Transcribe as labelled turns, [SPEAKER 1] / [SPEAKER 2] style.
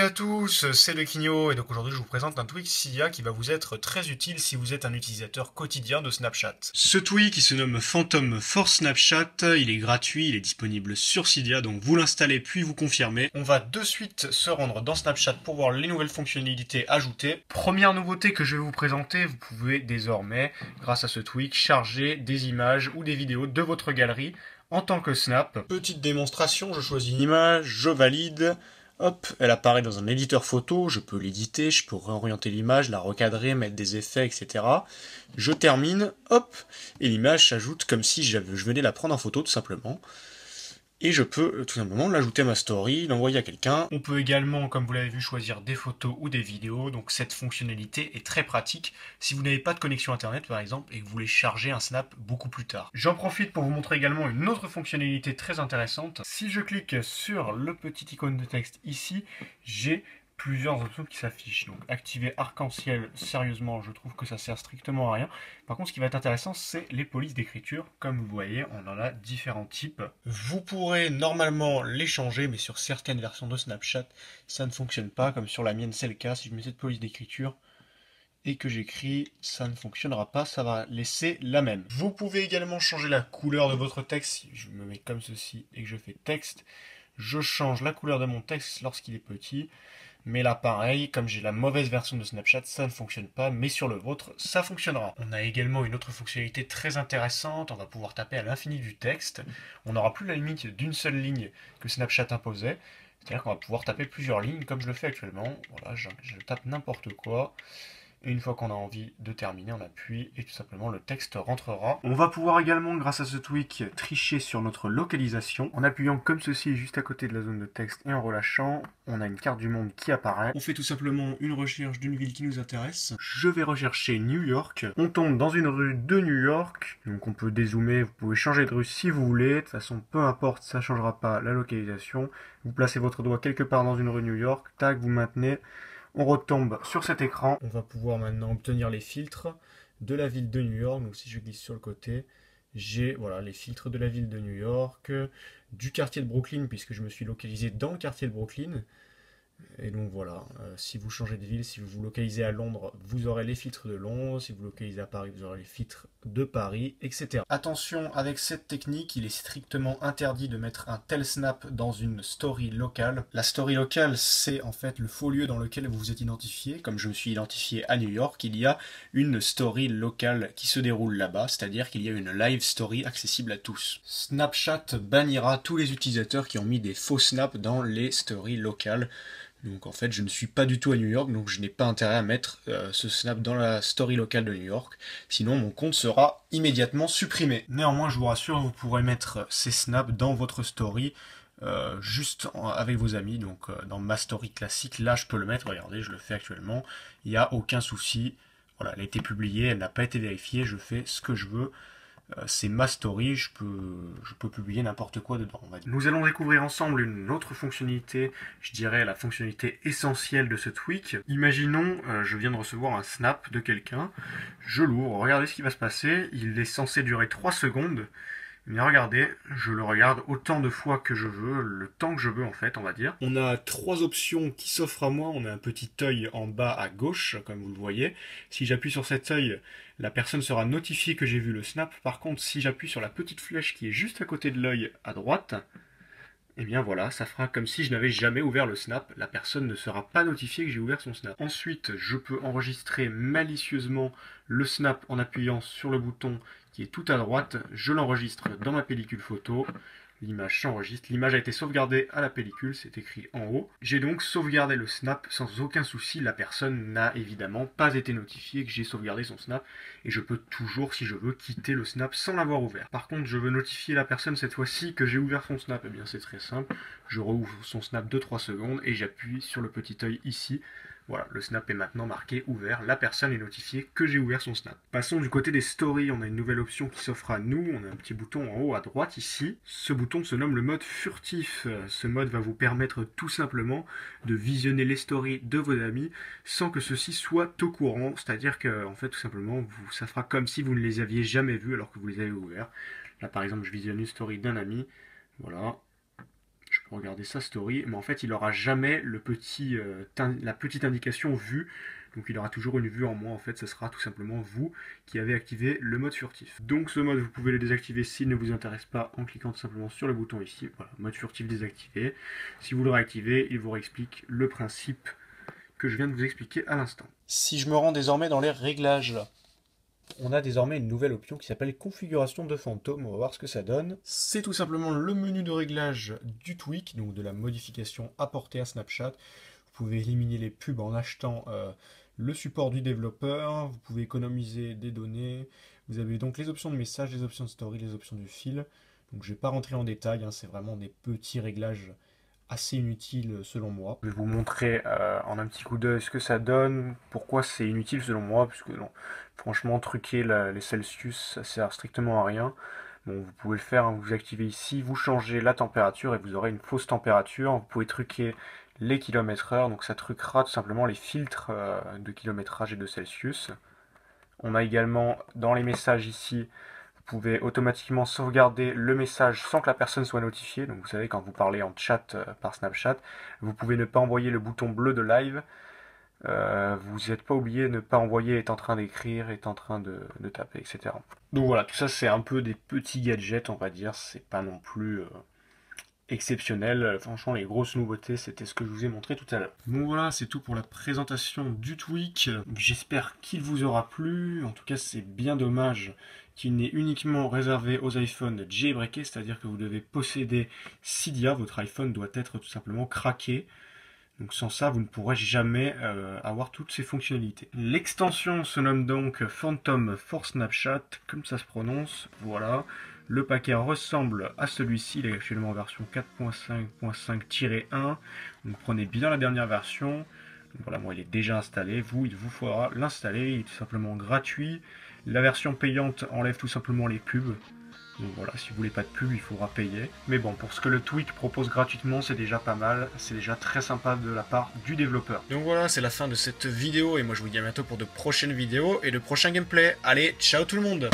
[SPEAKER 1] à tous, c'est le Quigno et donc aujourd'hui je vous présente un tweak SIA qui va vous être très utile si vous êtes un utilisateur quotidien de Snapchat. Ce tweak qui se nomme Phantom for Snapchat, il est gratuit, il est disponible sur Cydia, donc vous l'installez puis vous confirmez. On va de suite se rendre dans Snapchat pour voir les nouvelles fonctionnalités ajoutées. Première nouveauté que je vais vous présenter, vous pouvez désormais, grâce à ce tweak, charger des images ou des vidéos de votre galerie en tant que Snap. Petite démonstration, je choisis une image, je valide. Hop, elle apparaît dans un éditeur photo, je peux l'éditer, je peux réorienter l'image, la recadrer, mettre des effets, etc. Je termine, hop, et l'image s'ajoute comme si je venais la prendre en photo tout simplement. Et je peux tout simplement l'ajouter à ma story, l'envoyer à quelqu'un. On peut également, comme vous l'avez vu, choisir des photos ou des vidéos. Donc cette fonctionnalité est très pratique si vous n'avez pas de connexion internet par exemple et que vous voulez charger un snap beaucoup plus tard. J'en profite pour vous montrer également une autre fonctionnalité très intéressante. Si je clique sur le petit icône de texte ici, j'ai plusieurs options qui s'affichent. Donc activer arc-en-ciel, sérieusement, je trouve que ça sert strictement à rien. Par contre, ce qui va être intéressant, c'est les polices d'écriture. Comme vous voyez, on en a différents types. Vous pourrez normalement les changer, mais sur certaines versions de Snapchat, ça ne fonctionne pas. Comme sur la mienne, c'est le cas. Si je mets cette police d'écriture et que j'écris, ça ne fonctionnera pas, ça va laisser la même. Vous pouvez également changer la couleur de votre texte. Si je me mets comme ceci et que je fais texte, je change la couleur de mon texte lorsqu'il est petit. Mais là, pareil, comme j'ai la mauvaise version de Snapchat, ça ne fonctionne pas, mais sur le vôtre, ça fonctionnera. On a également une autre fonctionnalité très intéressante, on va pouvoir taper à l'infini du texte. On n'aura plus la limite d'une seule ligne que Snapchat imposait, c'est-à-dire qu'on va pouvoir taper plusieurs lignes, comme je le fais actuellement. Voilà, je tape n'importe quoi. Et une fois qu'on a envie de terminer, on appuie et tout simplement le texte rentrera. On va pouvoir également, grâce à ce tweak, tricher sur notre localisation. En appuyant comme ceci juste à côté de la zone de texte et en relâchant, on a une carte du monde qui apparaît. On fait tout simplement une recherche d'une ville qui nous intéresse. Je vais rechercher New York. On tombe dans une rue de New York. Donc on peut dézoomer, vous pouvez changer de rue si vous voulez. De toute façon, peu importe, ça ne changera pas la localisation. Vous placez votre doigt quelque part dans une rue New York. Tac, vous maintenez. On retombe sur cet écran. On va pouvoir maintenant obtenir les filtres de la ville de New York. Donc si je glisse sur le côté, j'ai voilà, les filtres de la ville de New York, du quartier de Brooklyn, puisque je me suis localisé dans le quartier de Brooklyn. Et donc voilà, si vous changez de ville, si vous vous localisez à Londres, vous aurez les filtres de Londres, si vous localisez à Paris, vous aurez les filtres de Paris, etc. Attention, avec cette technique, il est strictement interdit de mettre un tel snap dans une story locale. La story locale, c'est en fait le faux lieu dans lequel vous vous êtes identifié. Comme je me suis identifié à New York, il y a une story locale qui se déroule là-bas, c'est-à-dire qu'il y a une live story accessible à tous. Snapchat bannira tous les utilisateurs qui ont mis des faux snaps dans les stories locales. Donc en fait, je ne suis pas du tout à New York, donc je n'ai pas intérêt à mettre ce snap dans la story locale de New York. Sinon, mon compte sera immédiatement supprimé. Néanmoins, je vous rassure, vous pourrez mettre ces snaps dans votre story avec vos amis. Donc dans ma story classique, là, je peux le mettre. Regardez, je le fais actuellement. Il n'y a aucun souci. Voilà, elle a été publiée, elle n'a pas été vérifiée. Je fais ce que je veux. C'est ma story, je peux publier n'importe quoi dedans. Nous allons découvrir ensemble une autre fonctionnalité, je dirais la fonctionnalité essentielle de ce tweak. Imaginons, je viens de recevoir un snap de quelqu'un, je l'ouvre, regardez ce qui va se passer, il est censé durer 3 secondes, mais regardez, je le regarde autant de fois que je veux, le temps que je veux en fait, on va dire. On a 3 options qui s'offrent à moi, on a un petit œil en bas à gauche, comme vous le voyez. Si j'appuie sur cet œil, la personne sera notifiée que j'ai vu le snap. Par contre, si j'appuie sur la petite flèche qui est juste à côté de l'œil à droite, et bien voilà, ça fera comme si je n'avais jamais ouvert le snap. La personne ne sera pas notifiée que j'ai ouvert son snap. Ensuite, je peux enregistrer malicieusement le snap en appuyant sur le bouton qui est tout à droite. Je l'enregistre dans ma pellicule photo. L'image s'enregistre. L'image a été sauvegardée à la pellicule, c'est écrit en haut. J'ai donc sauvegardé le snap sans aucun souci. La personne n'a évidemment pas été notifiée que j'ai sauvegardé son snap. Et je peux toujours, si je veux, quitter le snap sans l'avoir ouvert. Par contre, je veux notifier la personne cette fois-ci que j'ai ouvert son snap. Eh bien, c'est très simple. Je rouvre son snap de 3 secondes et j'appuie sur le petit œil ici. Voilà, le snap est maintenant marqué ouvert. La personne est notifiée que j'ai ouvert son snap. Passons du côté des stories. On a une nouvelle option qui s'offre à nous. On a un petit bouton en haut à droite ici. Ce bouton se nomme le mode furtif. Ce mode va vous permettre tout simplement de visionner les stories de vos amis sans que ceux-ci soient au courant. C'est-à-dire que, en fait, tout simplement, ça fera comme si vous ne les aviez jamais vus alors que vous les avez ouverts. Là, par exemple, je visionne une story d'un ami. Voilà. Je regarder sa story, mais en fait il n'aura jamais le la petite indication vue, donc il aura toujours une vue en moins. En fait ce sera tout simplement vous qui avez activé le mode furtif. Donc ce mode vous pouvez le désactiver s'il ne vous intéresse pas en cliquant tout simplement sur le bouton ici, voilà, mode furtif désactivé. Si vous le réactivez, il vous réexplique le principe que je viens de vous expliquer à l'instant. Si je me rends désormais dans les réglages là, on a désormais une nouvelle option qui s'appelle configuration de fantôme. On va voir ce que ça donne. C'est tout simplement le menu de réglage du tweak, donc de la modification apportée à Snapchat. Vous pouvez éliminer les pubs en achetant le support du développeur, vous pouvez économiser des données, vous avez donc les options de message, les options de story, les options du fil. Donc je ne vais pas rentrer en détail, hein, c'est vraiment des petits réglages assez inutile selon moi. Je vais vous montrer en un petit coup d'œil ce que ça donne, pourquoi c'est inutile selon moi, puisque non, franchement truquer les Celsius ça sert strictement à rien. Bon, vous pouvez le faire, hein, vous activez ici, vous changez la température et vous aurez une fausse température. Vous pouvez truquer les km/h, donc ça truquera tout simplement les filtres de kilométrage et de Celsius. On a également dans les messages ici, vous pouvez automatiquement sauvegarder le message sans que la personne soit notifiée. Donc vous savez, quand vous parlez en chat par Snapchat, vous pouvez ne pas envoyer le bouton bleu de live. Vous n'êtes pas oublié de ne pas envoyer est en train d'écrire, est en train de taper, etc. Donc voilà, tout ça c'est un peu des petits gadgets, on va dire. C'est pas non plus exceptionnel. Franchement, les grosses nouveautés, c'était ce que je vous ai montré tout à l'heure. Bon voilà, c'est tout pour la présentation du tweak. J'espère qu'il vous aura plu. En tout cas, c'est bien dommage qu'il n'est uniquement réservé aux iPhones jailbreakés, c'est-à-dire que vous devez posséder Cydia, votre iPhone doit être tout simplement craqué. Donc sans ça, vous ne pourrez jamais avoir toutes ces fonctionnalités. L'extension se nomme donc Phantom for Snapchat, comme ça se prononce, voilà. Le paquet ressemble à celui-ci, il est actuellement en version 4.5.5-1. Donc prenez bien la dernière version. Donc voilà, moi il est déjà installé, il vous faudra l'installer, il est tout simplement gratuit. La version payante enlève tout simplement les pubs. Donc voilà, si vous voulez pas de pub, il faudra payer. Mais bon, pour ce que le tweak propose gratuitement, c'est déjà pas mal. C'est déjà très sympa de la part du développeur. Donc voilà, c'est la fin de cette vidéo. Et moi, je vous dis à bientôt pour de prochaines vidéos et de prochains gameplays. Allez, ciao tout le monde!